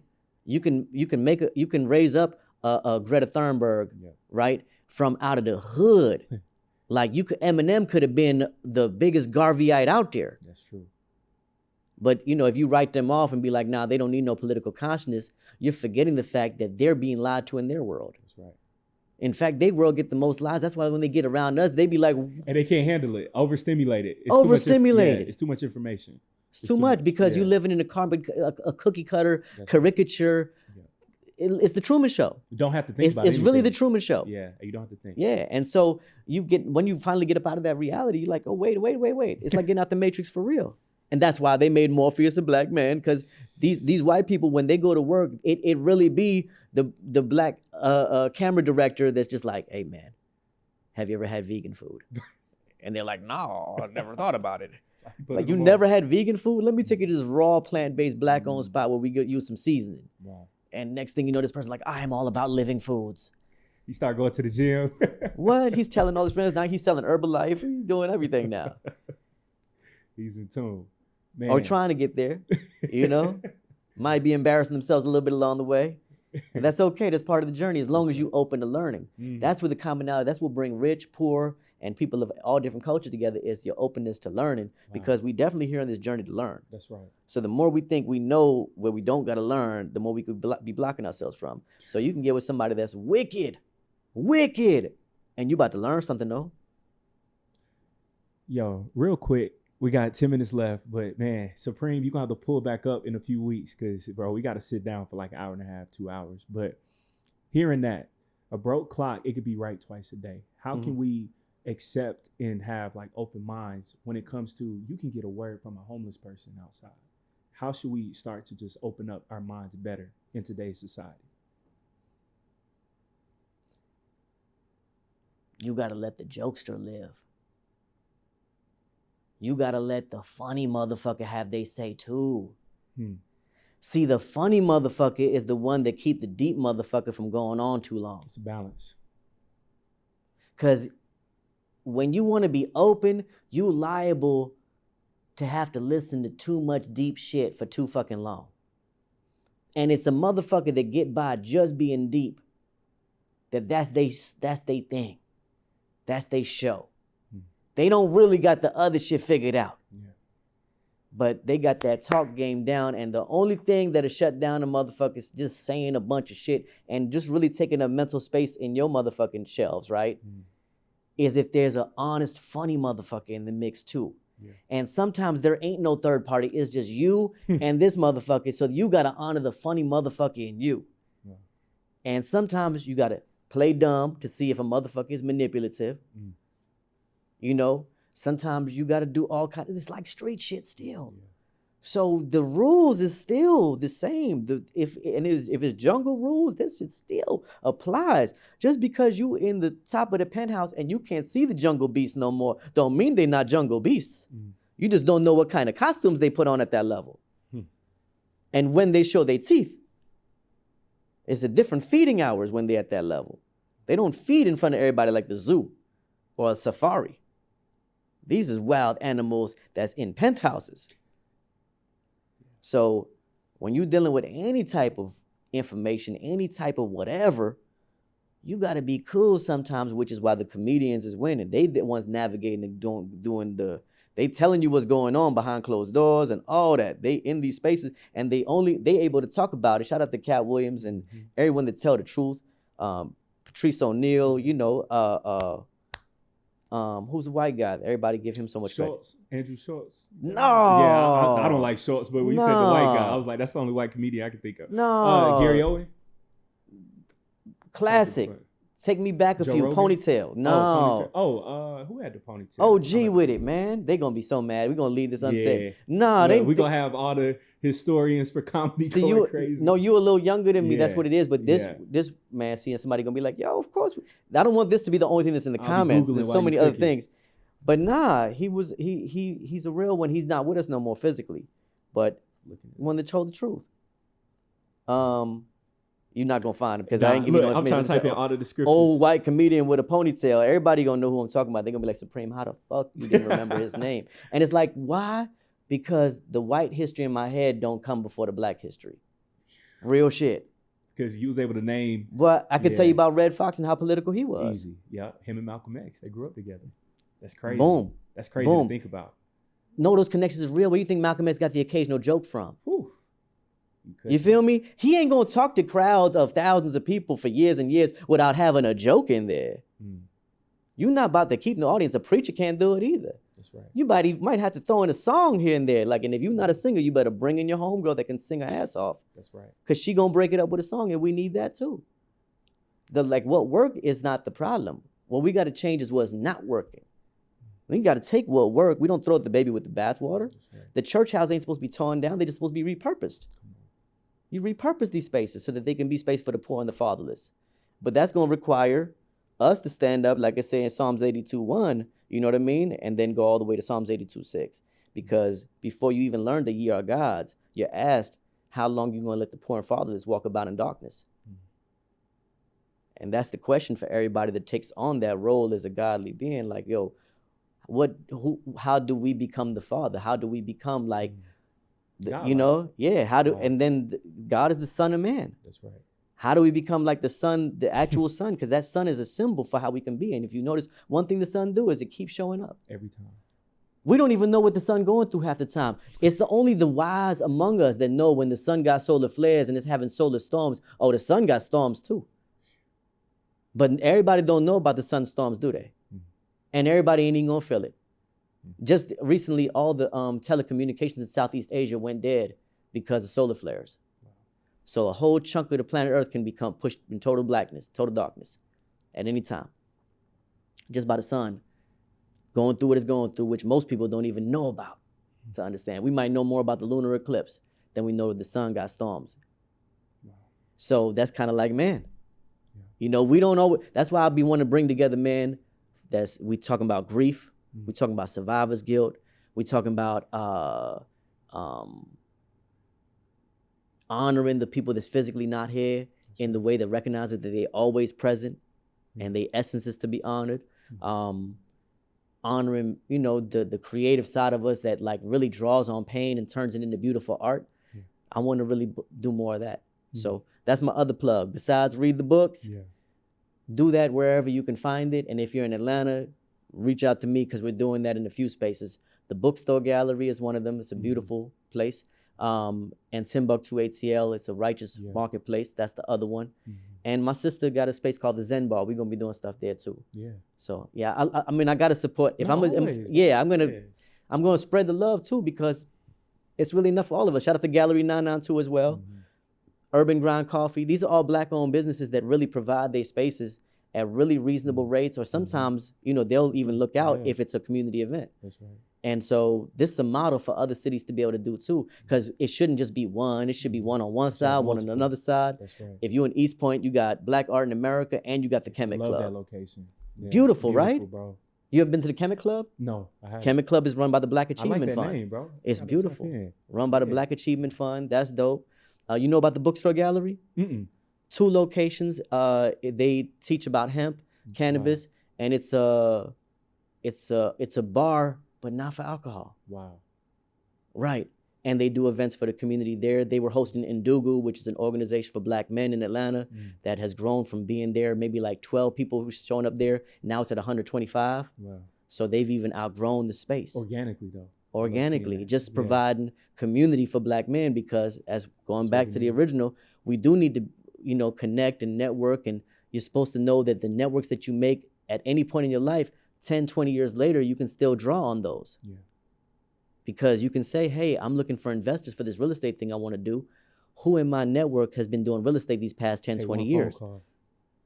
raise up a Greta Thunberg, right, from out of the hood. Like Eminem could have been the biggest Garveyite out there.
That's true.
But you know, if you write them off and be like, nah, they don't need no political consciousness, you're forgetting the fact that they're being lied to in their world.
That's right.
In fact, they world get the most lies. That's why when they get around us, they be like,
and they can't handle it. Overstimulated.
Overstimulated.
It's too much information.
It's too much because you're living in a cookie cutter caricature. It's the Truman Show.
You don't have to think about it.
It's really the Truman Show.
Yeah, you don't have to think.
Yeah, and so when you finally get up out of that reality, you're like, oh, wait. It's like getting out the Matrix for real. And that's why they made Morpheus a black man, because these white people, when they go to work, it really be the black camera director that's just like, hey, man, have you ever had vegan food? And they're like, no, I never thought about it. Like, you never had vegan food? Let me take you to this raw, plant-based, black-owned spot where we use some seasoning. Wow. And next thing you know, this person's like, I am all about living foods.
You start going to the gym.
What? He's telling all his friends now he's selling Herbalife. He's doing everything now.
He's in tune. Man.
Or trying to get there, you know? Might be embarrassing themselves a little bit along the way. And that's okay. That's part of the journey as long as you open to learning. That's where the commonality, that's what bring rich, poor, and people of all different cultures together is your openness to learning, because we definitely here on this journey to learn.
That's right.
So the more we think we know where we don't got to learn, the more we could be blocking ourselves from. So you can get with somebody that's wicked, and you about to learn something though.
Yo, real quick, we got 10 minutes left, but man, Supreme, you're going to have to pull back up in a few weeks because, bro, we got to sit down for like an hour and a half, 2 hours. But hearing that, a broke clock, it could be right twice a day. How can we accept and have like open minds when it comes to, you can get a word from a homeless person outside? How should we start to just open up our minds better in today's society?
You got to let the jokester live. You got to let the funny motherfucker have they say too. See, the funny motherfucker is the one that keep the deep motherfucker from going on too long.
It's a balance.
Because when you want to be open, you liable to have to listen to too much deep shit for too fucking long. And it's a motherfucker that get by just being deep. That's they thing. That's they show. They don't really got the other shit figured out. Yeah. But they got that talk game down, and the only thing that'll shut down a motherfucker is just saying a bunch of shit and just really taking a mental space in your motherfucking shelves, right? Is if there's an honest, funny motherfucker in the mix too. Yeah. And sometimes there ain't no third party. It's just you and this motherfucker. So you got to honor the funny motherfucker in you. Yeah. And sometimes you got to play dumb to see if a motherfucker is manipulative. You know, sometimes you got to do all kinds of, it's like street shit still. Yeah. So the rules is still the same. If it's jungle rules, this shit still applies. Just because you in the top of the penthouse and you can't see the jungle beasts no more, don't mean they're not jungle beasts. You just don't know what kind of costumes they put on at that level. And when they show their teeth, it's a different feeding hours when they're at that level. They don't feed in front of everybody like the zoo or a safari. These is wild animals that's in penthouses. So when you're dealing with any type of information, any type of whatever, you got to be cool sometimes, which is why the comedians is winning. They the ones navigating and doing the, they telling you what's going on behind closed doors and all that. They in these spaces and they able to talk about it. Shout out to Cat Williams and everyone that tell the truth. Patrice O'Neal, you know, who's the white guy? Everybody give him so much
Schultz, Andrew Schultz.
No.
Yeah, I don't like Schultz, but when you said the white guy, I was like, that's the only white comedian I can think of.
No.
Gary Owen.
Classic. Take me back a
Joe
few.
Rogan?
Ponytail. No.
Who had the ponytail?
OG with it, man. They gonna be so mad. We gonna leave this unsaid.
Yeah.
Nah,
we gonna have all the historians for comedy
see
going
you.
crazy.
No, you a little younger than me. That's
Yeah.
what it is. But this man, seeing somebody gonna be like, yo, of course. I don't want this to be the only thing that's in the
I'll be
comments.
Googling
There's
while
so
you
many other
cooking.
things. But nah, he's a real one. He's not with us no more physically, but one that told the truth. You're not gonna find him because I ain't give you no
I'm
information.
trying to type in all the descriptors.
Old white comedian with a ponytail. Everybody gonna know who I'm talking about. They're gonna be like, Supreme, how the fuck you didn't remember his name? And it's like, why? Because the white history in my head don't come before the black history. Real shit.
Because you was able to name.
But I could tell
Yeah.
you about Red Fox and how political he was.
Easy. Yeah, him and Malcolm X, they grew up together. That's crazy.
Boom.
That's crazy
Boom.
to think about.
No, those connections is real. Where you think Malcolm X got the occasional joke from?
Whew.
You feel me? He ain't gonna talk to crowds of thousands of people for years and years without having a joke in there. You're not about to keep the audience. A preacher can't do it either.
That's right.
You might have to throw in a song here and there. Like, and if you're not a singer, you better bring in your homegirl that can sing her ass off.
That's right.
Cause she gonna break it up with a song, and we need that too. What worked is not the problem. What we gotta change is what's not working. We gotta take what worked. We don't throw the baby with the bathwater.
Right.
The church house ain't supposed to be torn down. They're just supposed to be repurposed. You repurpose these spaces so that they can be space for the poor and the fatherless. But that's gonna require us to stand up, like I say in Psalms 82:1, you know what I mean? And then go all the way to Psalms 82:6. Because before you even learn the ye are gods, you're asked how long you gonna let the poor and fatherless walk about in darkness. And that's the question for everybody that takes on that role as a godly being. Like, yo, how do we become the father? How do we become like, you know? Yeah, and then God is the son of man.
That's right. How
do we become like the son, the actual son? Because that son is a symbol for how we can be. And if you notice, one thing the sun do is it keeps showing up.
Every time.
We don't even know what the sun going through half the time. It's only the wise among us that know when the sun got solar flares and it's having solar storms. Oh, the sun got storms too. But everybody don't know about the sun storms, do they? And everybody ain't even gonna feel it. Just recently, all the telecommunications in Southeast Asia went dead because of solar flares. So a whole chunk of the planet Earth can become pushed in total blackness, total darkness at any time. Just by the sun going through what it's going through, which most people don't even know about to understand. We might know more about the lunar eclipse than we know that the sun got storms. So that's kind of like, man, you know, we don't know. That's why I'll be wanting to bring together, man, we talking about grief. We talking about survivor's guilt. We talking about honoring the people that's physically not here in the way that recognizes that they're always present and their essence is to be honored. Honoring, you know, the creative side of us that like really draws on pain and turns it into beautiful art. I want to really do more of that. So that's my other plug. Besides read the books, do that wherever you can find it. And if you're in Atlanta, reach out to me because we're doing that in a few spaces. The Bookstore Gallery is one of them. It's a beautiful place. And Timbuktu ATL, it's a righteous marketplace. That's the other one. And my sister got a space called the Zen Bar. We're gonna be doing stuff there too. So yeah, I mean I gotta support. I'm gonna spread the love too because it's really enough for all of us. Shout out to Gallery 992 as well. Urban Grind Coffee. These are all black-owned businesses that really provide their spaces at really reasonable rates, or sometimes, you know, they'll even look out if it's a community event.
That's right.
And so this is a model for other cities to be able to do too, because it shouldn't just be one. It should be one on one side, one on another side.
That's right.
If you're in East Point, you got Black Art in America and you got the Chemic
Love
Club.
that location. Yeah,
beautiful, right?
Bro.
You ever been to the Chemic Club?
No, I haven't.
Chemic Club is run by the Black
I like
Achievement
that
Fund.
name, bro.
It's
Gotta tap
beautiful.
in.
Run by the
Yeah.
Black Achievement Fund. That's dope. You know about the Bookstore Gallery?
Mm-mm.
2 locations. They teach about hemp, cannabis, and it's a bar, but not for alcohol.
Wow.
Right. And they do events for the community there. They were hosting Ndugu, which is an organization for Black men in Atlanta that has grown from being there, maybe like 12 people who's showing up there. Now it's at 125.
Wow.
So they've even outgrown the space.
Organically, though.
Organically, just providing community for Black men, because as going back to the original, we do need to, connect and network. And you're supposed to know that the networks that you make at any point in your life, 10, 20 years later, you can still draw on those. Yeah. Because you can say, hey, I'm looking for investors for this real estate thing I want to do. Who in my network has been doing real estate these past 10, 20 years?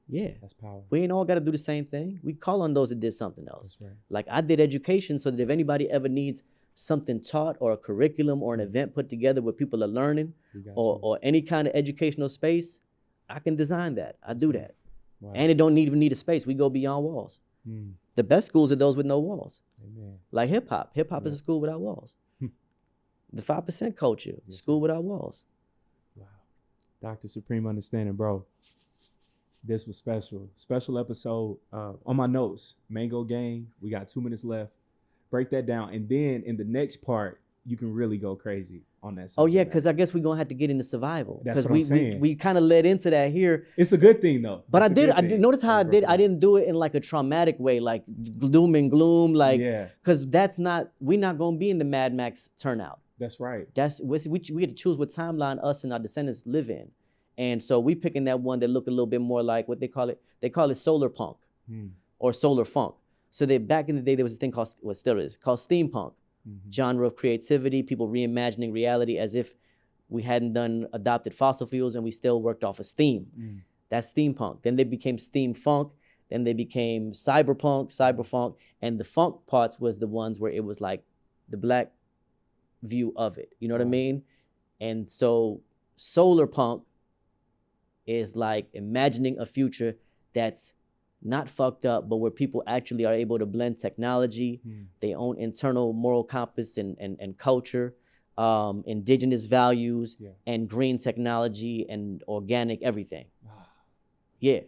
Yeah. That's powerful. We ain't all got to do the same thing. We call on those that did something else. That's right. Like I did education so that if anybody ever needs something taught or a curriculum or an event put together where people are learning or any kind of educational space, I can design that. I do that. Wow. And it don't even need a space. We go beyond walls. The best schools are those with no walls. Amen. Like hip hop. Hip hop is a school without walls. The 5% culture, school without walls.
Wow. Dr. Supreme Understanding, bro. This was special. Special episode. On my notes, Mango Gang. We got 2 minutes left. Break that down. And then in the next part, you can really go crazy on that subject.
Oh, yeah, because I guess we're going to have to get into survival.
That's what I'm saying.
We kind of led into that here.
It's a good thing, though.
But I did notice how I didn't do it in like a traumatic way, like doom and gloom, like, because we're not going to be in the Mad Max turnout.
That's right.
We had to choose what timeline us and our descendants live in. And so we picking that one that look a little bit more like what they call it solar punk or solar funk. So that back in the day, there was a thing called steampunk, genre of creativity, people reimagining reality as if we hadn't adopted fossil fuels and we still worked off of steam. That's steampunk. Then they became steam funk. Then they became cyberfunk. And the funk parts was the ones where it was like the Black view of it. You know what I mean? And so solar punk is like imagining a future that's not fucked up, but where people actually are able to blend technology, their own internal moral compass and culture, indigenous values, and green technology and organic everything. Yeah.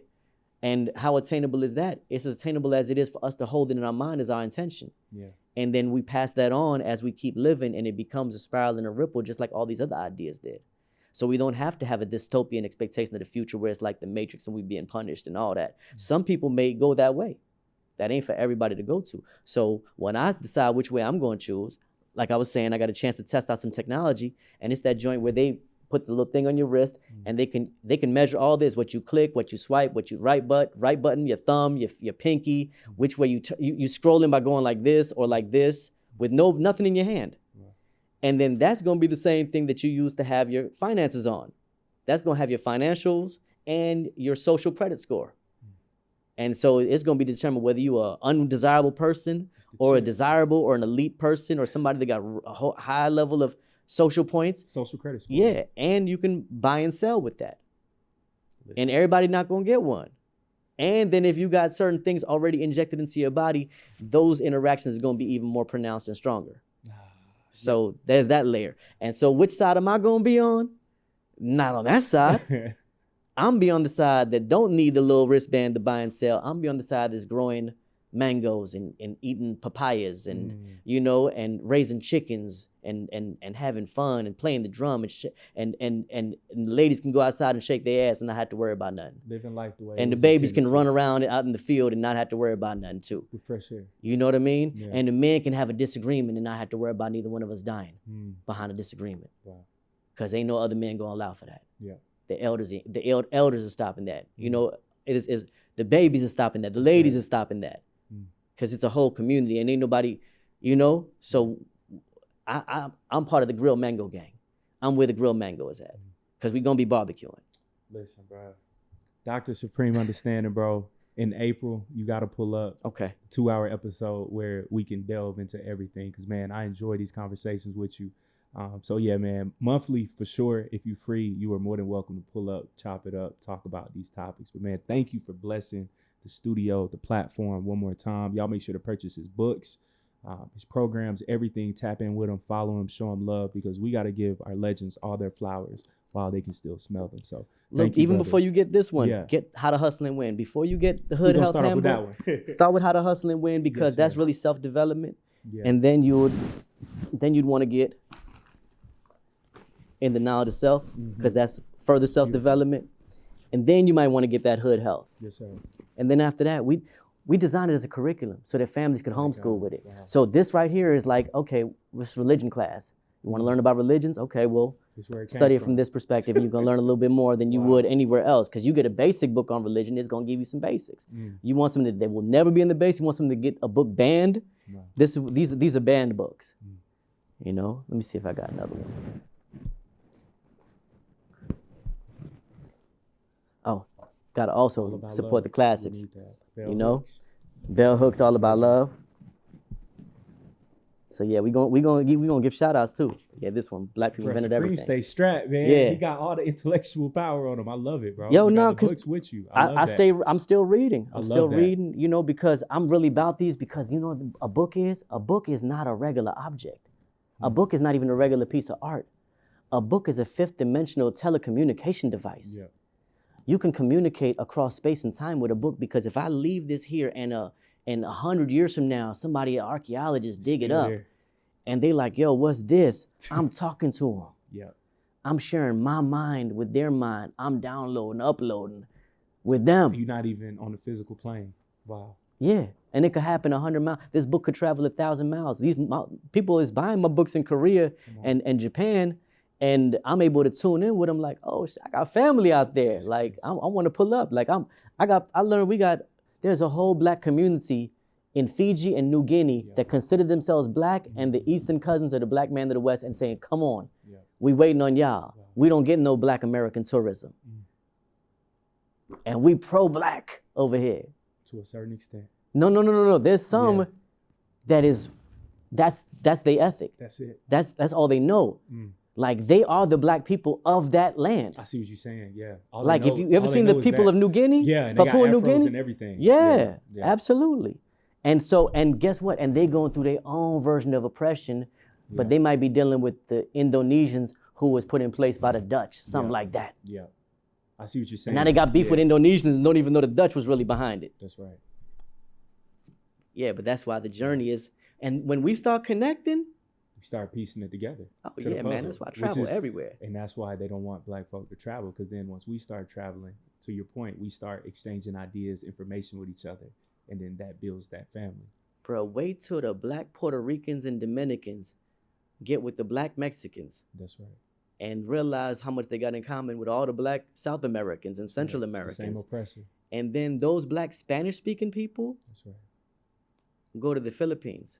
And how attainable is that? It's as attainable as it is for us to hold it in our mind as our intention. Yeah. And then we pass that on as we keep living, and it becomes a spiral and a ripple, just like all these other ideas did. So we don't have to have a dystopian expectation of the future where it's like the Matrix and we being punished and all that. Some people may go that way. That ain't for everybody to go to. So when I decide which way I'm going to choose, like I was saying, I got a chance to test out some technology, and it's that joint where they put the little thing on your wrist, and they can measure all this: what you click, what you swipe, what you right button, your thumb, your pinky, which way you scrolling by going like this or like this with nothing in your hand. And then that's going to be the same thing that you use to have your finances on. That's going to have your financials and your social credit score. And so it's going to be determined whether you are an undesirable person or a desirable or an elite person or somebody that got a high level of social points.
Social credit score.
Yeah, and you can buy and sell with that. And everybody not going to get one. And then if you got certain things already injected into your body, those interactions are going to be even more pronounced and stronger. So there's that layer. And so which side am I going to be on? Not on that side. I'm be on the side that don't need the little wristband to buy and sell. I'm be on the side that's growing mangoes and eating papayas and, and raising chickens and having fun and playing the drum and shit. And ladies can go outside and shake their ass and not have to worry about nothing.
Living life the way.
And the babies can run around out in the field and not have to worry about nothing too.
With fresh air.
You know what I mean?
Yeah.
And the men can have a disagreement and not have to worry about neither one of us dying behind a disagreement. Wow. Because ain't no other men gonna allow for that. Yeah. The elders are stopping that. It is the babies are stopping that. The ladies are stopping that. Because it's a whole community and ain't nobody, So I'm part of the Grill Mango gang. I'm where the Grill Mango is at. Because we're going to be barbecuing.
Listen, bro. Dr. Supreme Understanding, bro. In April, you got to pull up.
Okay.
A 2-hour episode where we can delve into everything. Because, man, I enjoy these conversations with you. So, yeah, man, monthly for sure. If you're free, you are more than welcome to pull up, chop it up, talk about these topics. But, man, thank you for blessing the studio, the platform one more time. Y'all make sure to purchase his books, his programs, everything. Tap in with him, follow him, show him love, because we got to give our legends all their flowers while they can still smell them. So
look, even before you get this one, get How to Hustle and Win. Before you get the Hood Health Handbook, start with How to Hustle and Win, because that's really self-development. Yeah. And then you'd want to get In the Knowledge of Self, because that's further self-development. And then you might want to get that Hood Health.
Yes, sir.
And then after that, we designed it as a curriculum so that families could homeschool with it. Wow. So this right here is like, okay, this religion class. You want to learn about religions? Okay, well, study it from this perspective, and you're going to learn a little bit more than you would anywhere else, because you get a basic book on religion, it's going to give you some basics. You want something that will never be in the base, you want something to get a book banned, these are banned books. You know, let me see if I got another one. Oh, got to also support the classics. You know, Bell Hooks, All About Love. So yeah, we gonna give shout outs too. Yeah, this one, Black People Invented Everything.
Stay strapped, man. Yeah, he got all the intellectual power on him. I love it, bro.
Yo, no,
because books with you.
I'm still reading. I'm still reading. You know, because I'm really about these. Because you know, a book is not a regular object. A book is not even a regular piece of art. A book is a fifth dimensional telecommunication device. Yeah. You can communicate across space and time with a book, because if I leave this here and 100 years from now, somebody, an archaeologist, dig it up, and they like, yo, what's this? I'm talking to them. Yeah. I'm sharing my mind with their mind. I'm downloading, uploading with them.
You're not even on the physical plane. Wow.
Yeah, and it could happen 100 miles. This book could travel 1,000 miles. People is buying my books in Korea and Japan, and I'm able to tune in with them like, oh, I got family out there. That's like, I want to pull up. Like, I learned there's a whole Black community in Fiji and New Guinea that consider themselves Black and the Eastern cousins of the Black man of the West, and saying, come on, we waiting on y'all. We don't get no Black American tourism. And we pro-Black over here.
To a certain extent.
No. There's some that's their ethic.
That's it.
That's all they know. Like, they are the Black people of that land.
I see what you're saying. Yeah.
Like, if you ever seen the people of New Guinea?
Yeah, and they Papua got afros and everything.
Yeah, absolutely. And guess what? And they going through their own version of oppression, but they might be dealing with the Indonesians who was put in place by the Dutch, something like that.
Yeah. I see what you're saying.
And now they got beef with Indonesians and don't even know the Dutch was really behind it.
That's right.
Yeah, but that's why the journey is, and when we start connecting,
we start piecing it together.
Oh yeah, man, that's why I travel everywhere.
And that's why they don't want Black folk to travel, because then once we start traveling, to your point, we start exchanging ideas, information with each other, and then that builds that family.
Bro, wait till the Black Puerto Ricans and Dominicans get with the Black Mexicans.
That's right.
And realize how much they got in common with all the Black South Americans and Central Americans.
The same oppressor.
And then those Black Spanish-speaking people go to the Philippines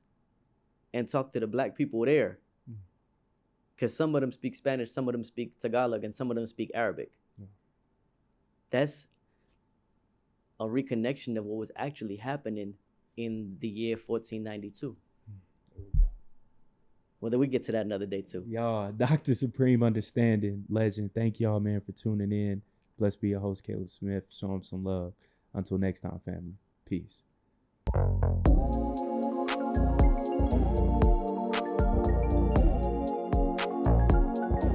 and talk to the Black people there. Because some of them speak Spanish, some of them speak Tagalog, and some of them speak Arabic. That's a reconnection of what was actually happening in the year 1492. Whether we get to that another day too.
Y'all, Dr. Supreme Understanding, legend. Thank y'all, man, for tuning in. Blessed be your host, Caleb Smith. Show him some love. Until next time, family. Peace.